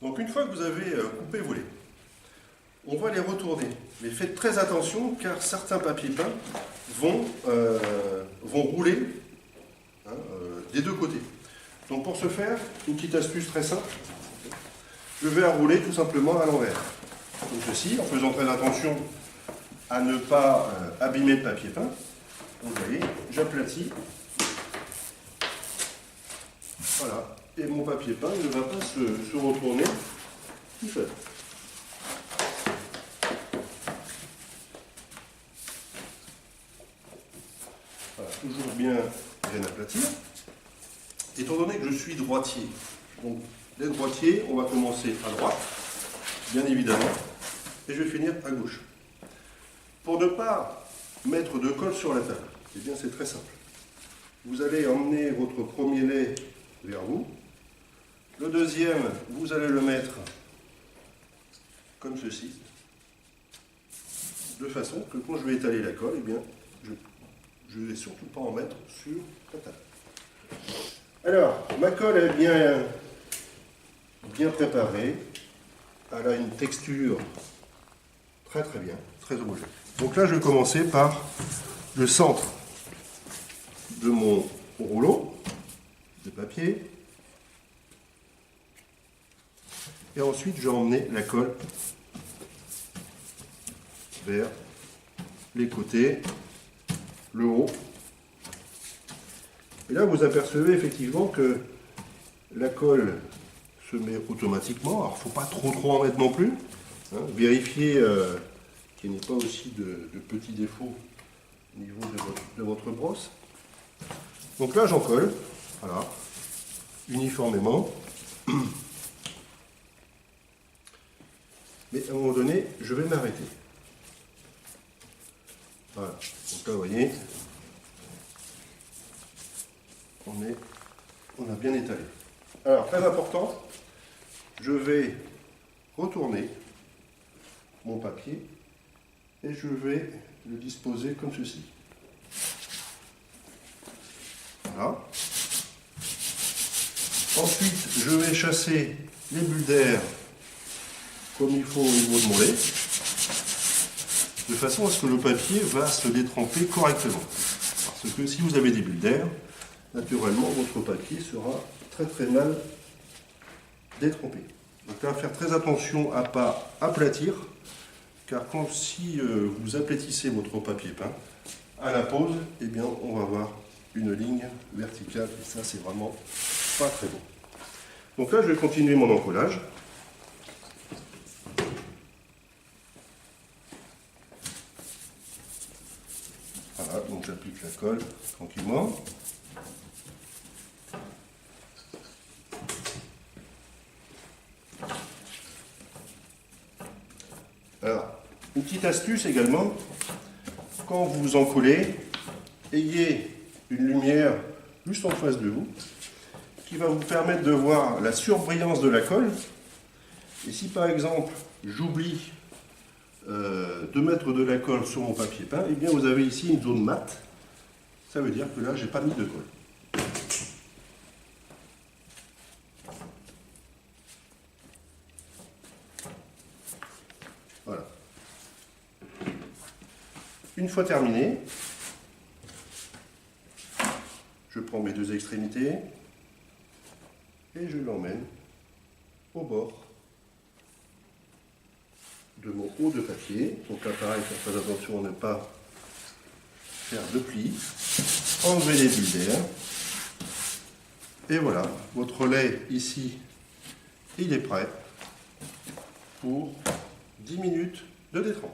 Donc une fois que vous avez coupé vos laits, on va les retourner. Mais faites très attention car certains papiers peints vont rouler des deux côtés. Donc pour ce faire, une petite astuce très simple, je vais rouler tout simplement à l'envers. Comme ceci, en faisant très attention à ne pas abîmer le papier peint. Vous voyez, j'aplatis. Voilà. Et mon papier peint ne va pas se retourner tout seul. Voilà, toujours bien aplatir. Étant donné que je suis droitier, donc les droitiers, on va commencer à droite, bien évidemment, et je vais finir à gauche. Pour ne pas mettre de colle sur la table, eh bien c'est très simple. Vous allez emmener votre premier lait vers vous. Le deuxième, vous allez le mettre comme ceci, de façon que quand je vais étaler la colle, eh bien, je ne vais surtout pas en mettre sur la table. Alors, ma colle est bien préparée. Elle a une texture très bien, très homogène. Donc là, je vais commencer par le centre de mon rouleau de papier. Et ensuite, je vais emmener la colle vers les côtés, le haut. Et là, vous apercevez effectivement que la colle se met automatiquement. Alors, il ne faut pas trop en mettre non plus. Vérifiez qu'il n'y ait pas aussi de petits défauts au niveau de votre brosse. Donc là, j'en colle, voilà, uniformément. Mais à un moment donné, je vais m'arrêter. Voilà. Donc là, vous voyez, on a bien étalé. Alors, très important, je vais retourner mon papier et je vais le disposer comme ceci. Voilà. Ensuite, je vais chasser les bulles d'air comme il faut au niveau de mon lait, de façon à ce que le papier va se détremper correctement. Parce que si vous avez des bulles d'air, naturellement, votre papier sera très mal détrempé. Donc là, faire très attention à ne pas aplatir, car si vous aplatissez votre papier peint, à la pose, eh bien, on va avoir une ligne verticale, et ça, c'est vraiment pas très bon. Donc là, je vais continuer mon encollage. Voilà, donc j'applique la colle tranquillement. Alors, une petite astuce également, quand vous en collez, ayez une lumière juste en face de vous, qui va vous permettre de voir la surbrillance de la colle. Et si par exemple, j'oublie de mettre de la colle sur mon papier peint, et bien vous avez ici une zone mate. Ça veut dire que là, j'ai pas mis de colle. Voilà. Une fois terminé, je prends mes deux extrémités et je l'emmène au bord de mon haut de papier. Donc là, pareil, faire très attention à ne pas faire de plis. Enlever les bulles d'air. Et voilà, votre lait ici, il est prêt pour 10 minutes de détrempe.